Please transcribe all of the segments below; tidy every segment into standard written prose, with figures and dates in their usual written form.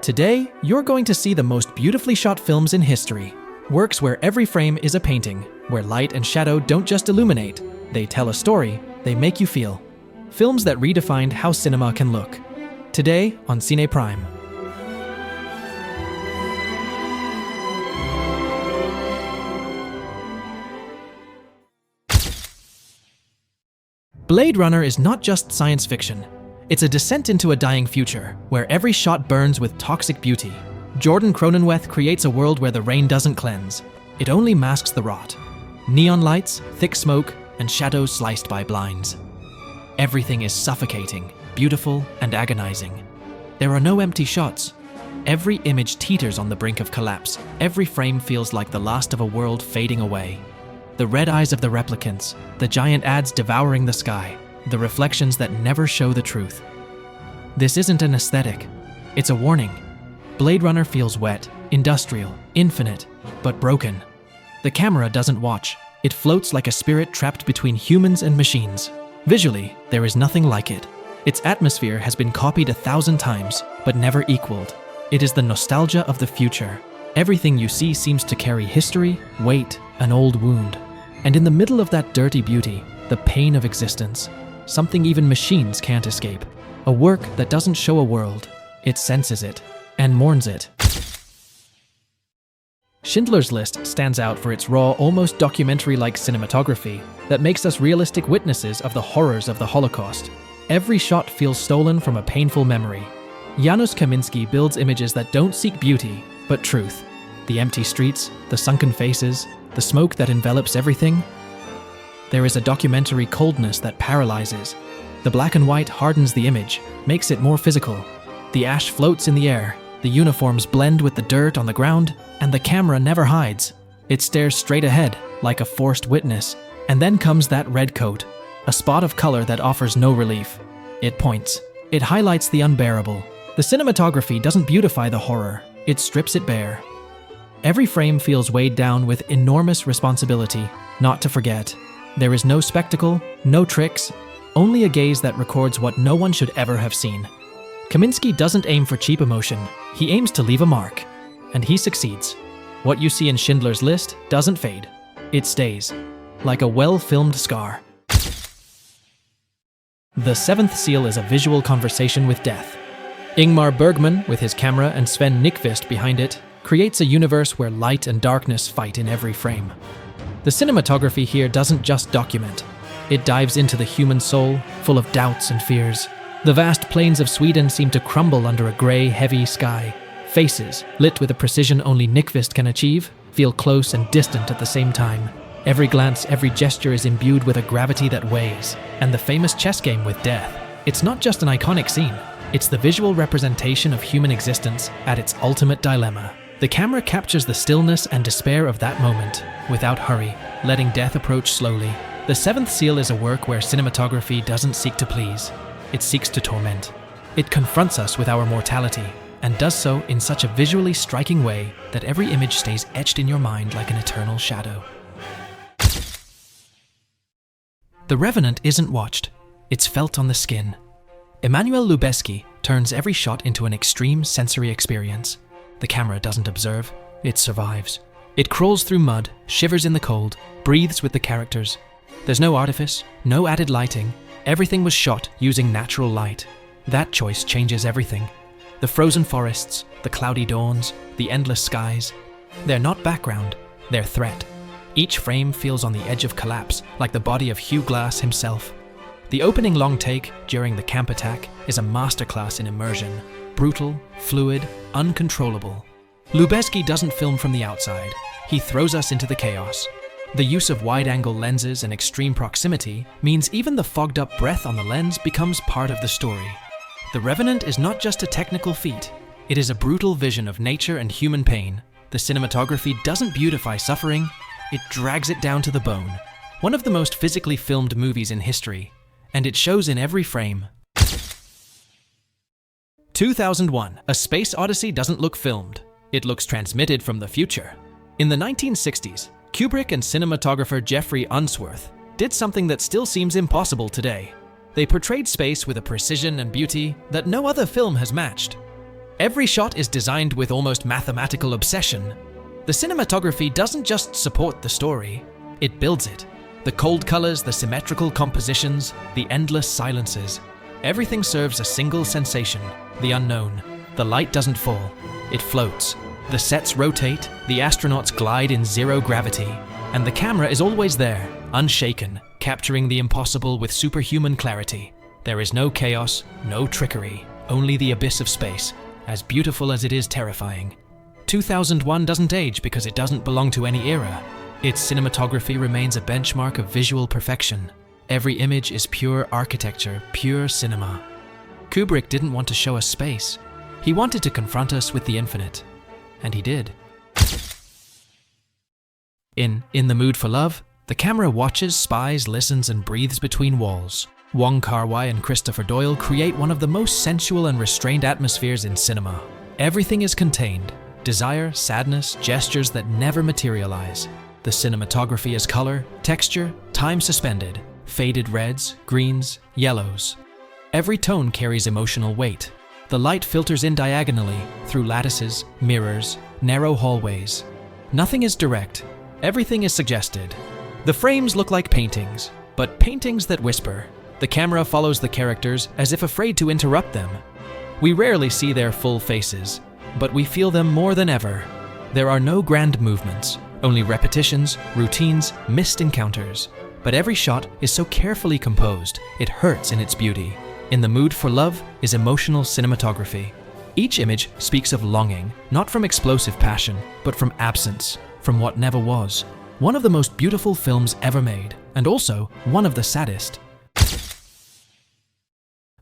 Today, you're going to see the most beautifully shot films in history. Works where every frame is a painting, where light and shadow don't just illuminate, they tell a story, they make you feel. Films that redefined how cinema can look. Today on Cine Prime. Blade Runner is not just science fiction. It's a descent into a dying future, where every shot burns with toxic beauty. Jordan Cronenweth creates a world where the rain doesn't cleanse. It only masks the rot. Neon lights, thick smoke, and shadows sliced by blinds. Everything is suffocating, beautiful, and agonizing. There are no empty shots. Every image teeters on the brink of collapse. Every frame feels like the last of a world fading away. The red eyes of the replicants, the giant ads devouring the sky, the reflections that never show the truth. This isn't an aesthetic, it's a warning. Blade Runner feels wet, industrial, infinite, but broken. The camera doesn't watch. It floats like a spirit trapped between humans and machines. Visually, there is nothing like it. Its atmosphere has been copied 1,000 times, but never equaled. It is the nostalgia of the future. Everything you see seems to carry history, weight, an old wound. And in the middle of that dirty beauty, the pain of existence, something even machines can't escape. A work that doesn't show a world, it senses it, and mourns it. Schindler's List stands out for its raw, almost documentary-like cinematography that makes us realistic witnesses of the horrors of the Holocaust. Every shot feels stolen from a painful memory. Janusz Kaminski builds images that don't seek beauty, but truth. The empty streets, the sunken faces, the smoke that envelops everything. There is a documentary coldness that paralyzes. The black and white hardens the image, makes it more physical. The ash floats in the air, the uniforms blend with the dirt on the ground, and the camera never hides. It stares straight ahead, like a forced witness. And then comes that red coat, a spot of color that offers no relief. It points. It highlights the unbearable. The cinematography doesn't beautify the horror, it strips it bare. Every frame feels weighed down with enormous responsibility, not to forget. There is no spectacle, no tricks, only a gaze that records what no one should ever have seen. Kaminski doesn't aim for cheap emotion, he aims to leave a mark. And he succeeds. What you see in Schindler's List doesn't fade. It stays, like a well-filmed scar. The Seventh Seal is a visual conversation with death. Ingmar Bergman, with his camera and Sven Nykvist behind it, creates a universe where light and darkness fight in every frame. The cinematography here doesn't just document. It dives into the human soul, full of doubts and fears. The vast plains of Sweden seem to crumble under a grey, heavy sky. Faces, lit with a precision only Nykvist can achieve, feel close and distant at the same time. Every glance, every gesture is imbued with a gravity that weighs. And the famous chess game with death. It's not just an iconic scene. It's the visual representation of human existence at its ultimate dilemma. The camera captures the stillness and despair of that moment, without hurry, letting death approach slowly. The Seventh Seal is a work where cinematography doesn't seek to please. It seeks to torment. It confronts us with our mortality, and does so in such a visually striking way that every image stays etched in your mind like an eternal shadow. The Revenant isn't watched, it's felt on the skin. Emanuel Lubezki turns every shot into an extreme sensory experience. The camera doesn't observe, it survives. It crawls through mud, shivers in the cold, breathes with the characters. There's no artifice, no added lighting. Everything was shot using natural light. That choice changes everything. The frozen forests, the cloudy dawns, the endless skies. They're not background, they're threat. Each frame feels on the edge of collapse, like the body of Hugh Glass himself. The opening long take during the camp attack is a masterclass in immersion. Brutal, fluid, uncontrollable. Lubezki doesn't film from the outside. He throws us into the chaos. The use of wide-angle lenses and extreme proximity means even the fogged-up breath on the lens becomes part of the story. The Revenant is not just a technical feat. It is a brutal vision of nature and human pain. The cinematography doesn't beautify suffering, it drags it down to the bone. One of the most physically filmed movies in history, and it shows in every frame. 2001, A Space Odyssey doesn't look filmed. It looks transmitted from the future. In the 1960s, Kubrick and cinematographer Jeffrey Unsworth did something that still seems impossible today. They portrayed space with a precision and beauty that no other film has matched. Every shot is designed with almost mathematical obsession. The cinematography doesn't just support the story, it builds it. The cold colors, the symmetrical compositions, the endless silences. Everything serves a single sensation, the unknown. The light doesn't fall, it floats. The sets rotate, the astronauts glide in zero gravity, and the camera is always there, unshaken, capturing the impossible with superhuman clarity. There is no chaos, no trickery, only the abyss of space, as beautiful as it is terrifying. 2001 doesn't age because it doesn't belong to any era. Its cinematography remains a benchmark of visual perfection. Every image is pure architecture, pure cinema. Kubrick didn't want to show us space. He wanted to confront us with the infinite. And he did. In the Mood for Love, the camera watches, spies, listens, and breathes between walls. Wong Kar-wai and Christopher Doyle create one of the most sensual and restrained atmospheres in cinema. Everything is contained. Desire, sadness, gestures that never materialize. The cinematography is color, texture, time suspended. Faded reds, greens, yellows. Every tone carries emotional weight. The light filters in diagonally through lattices, mirrors, narrow hallways. Nothing is direct. Everything is suggested. The frames look like paintings, but paintings that whisper. The camera follows the characters as if afraid to interrupt them. We rarely see their full faces, but we feel them more than ever. There are no grand movements, only repetitions, routines, missed encounters. But every shot is so carefully composed, it hurts in its beauty. In the Mood for Love is emotional cinematography. Each image speaks of longing, not from explosive passion, but from absence, from what never was. One of the most beautiful films ever made, and also one of the saddest.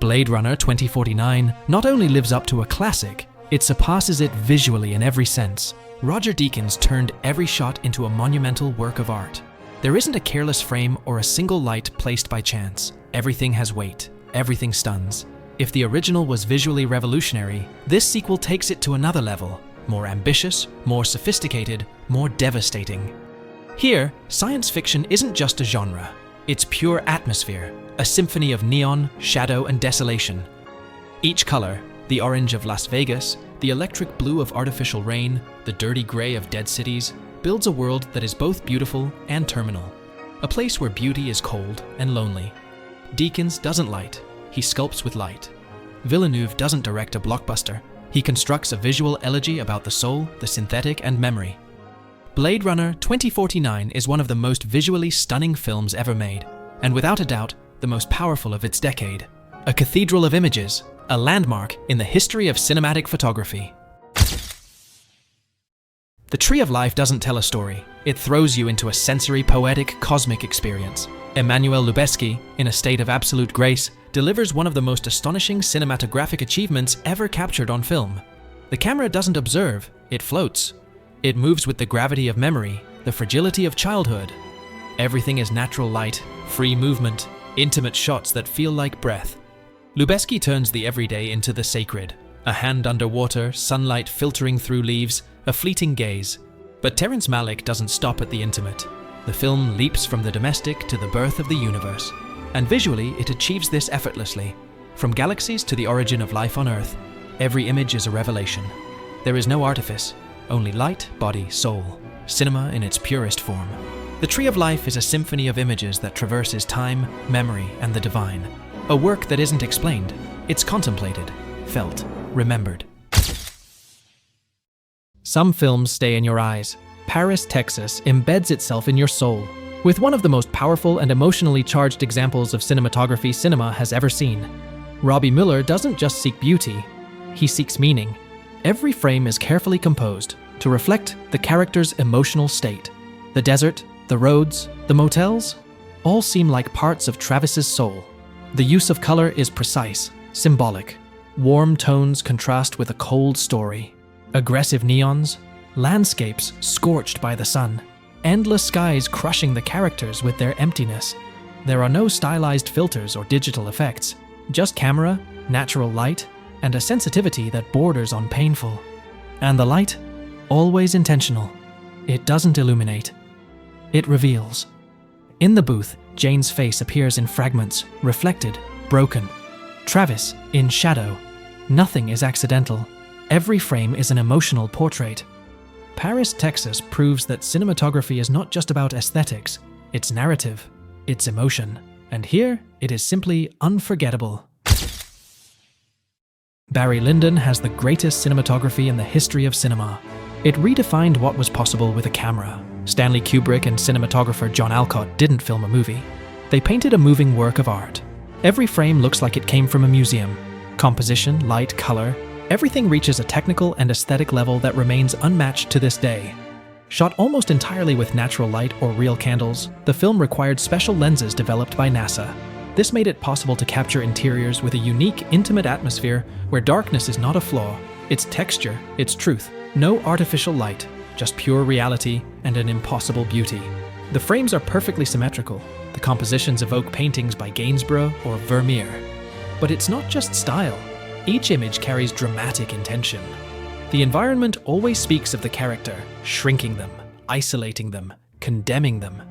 Blade Runner 2049 not only lives up to a classic, it surpasses it visually in every sense. Roger Deakins turned every shot into a monumental work of art. There isn't a careless frame or a single light placed by chance. Everything has weight. Everything stuns. If the original was visually revolutionary, this sequel takes it to another level. More ambitious, more sophisticated, more devastating. Here, science fiction isn't just a genre. It's pure atmosphere, a symphony of neon, shadow, and desolation. Each color, the orange of Las Vegas, the electric blue of artificial rain, the dirty gray of dead cities, builds a world that is both beautiful and terminal. A place where beauty is cold and lonely. Deakins doesn't light, he sculpts with light. Villeneuve doesn't direct a blockbuster, he constructs a visual elegy about the soul, the synthetic, and memory. Blade Runner 2049 is one of the most visually stunning films ever made, and without a doubt, the most powerful of its decade. A cathedral of images, a landmark in the history of cinematic photography. The Tree of Life doesn't tell a story. It throws you into a sensory, poetic, cosmic experience. Emmanuel Lubezki, in a state of absolute grace, delivers one of the most astonishing cinematographic achievements ever captured on film. The camera doesn't observe, it floats. It moves with the gravity of memory, the fragility of childhood. Everything is natural light, free movement, intimate shots that feel like breath. Lubezki turns the everyday into the sacred. A hand underwater, sunlight filtering through leaves, a fleeting gaze. But Terrence Malick doesn't stop at the intimate. The film leaps from the domestic to the birth of the universe. And visually, it achieves this effortlessly. From galaxies to the origin of life on Earth, every image is a revelation. There is no artifice, only light, body, soul. Cinema in its purest form. The Tree of Life is a symphony of images that traverses time, memory, and the divine. A work that isn't explained. It's contemplated, felt, remembered. Some films stay in your eyes. Paris, Texas embeds itself in your soul. With one of the most powerful and emotionally charged examples of cinematography cinema has ever seen. Robbie Mueller doesn't just seek beauty, he seeks meaning. Every frame is carefully composed to reflect the character's emotional state. The desert, the roads, the motels, all seem like parts of Travis's soul. The use of color is precise, symbolic. Warm tones contrast with a cold story. Aggressive neons, landscapes scorched by the sun, endless skies crushing the characters with their emptiness. There are no stylized filters or digital effects, just camera, natural light, and a sensitivity that borders on painful. And the light? Always intentional. It doesn't illuminate. It reveals. In the booth, Jane's face appears in fragments, reflected, broken. Travis, in shadow. Nothing is accidental. Every frame is an emotional portrait. Paris, Texas proves that cinematography is not just about aesthetics, it's narrative, it's emotion. And here, it is simply unforgettable. Barry Lyndon has the greatest cinematography in the history of cinema. It redefined what was possible with a camera. Stanley Kubrick and cinematographer John Alcott didn't film a movie. They painted a moving work of art. Every frame looks like it came from a museum. Composition, light, color, everything reaches a technical and aesthetic level that remains unmatched to this day. Shot almost entirely with natural light or real candles, the film required special lenses developed by NASA. This made it possible to capture interiors with a unique, intimate atmosphere where darkness is not a flaw. It's texture, it's truth. No artificial light, just pure reality and an impossible beauty. The frames are perfectly symmetrical. The compositions evoke paintings by Gainsborough or Vermeer. But it's not just style. Each image carries dramatic intention. The environment always speaks of the character, shrinking them, isolating them, condemning them.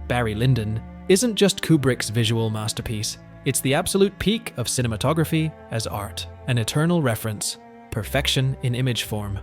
Barry Lyndon isn't just Kubrick's visual masterpiece, it's the absolute peak of cinematography as art, an eternal reference, perfection in image form.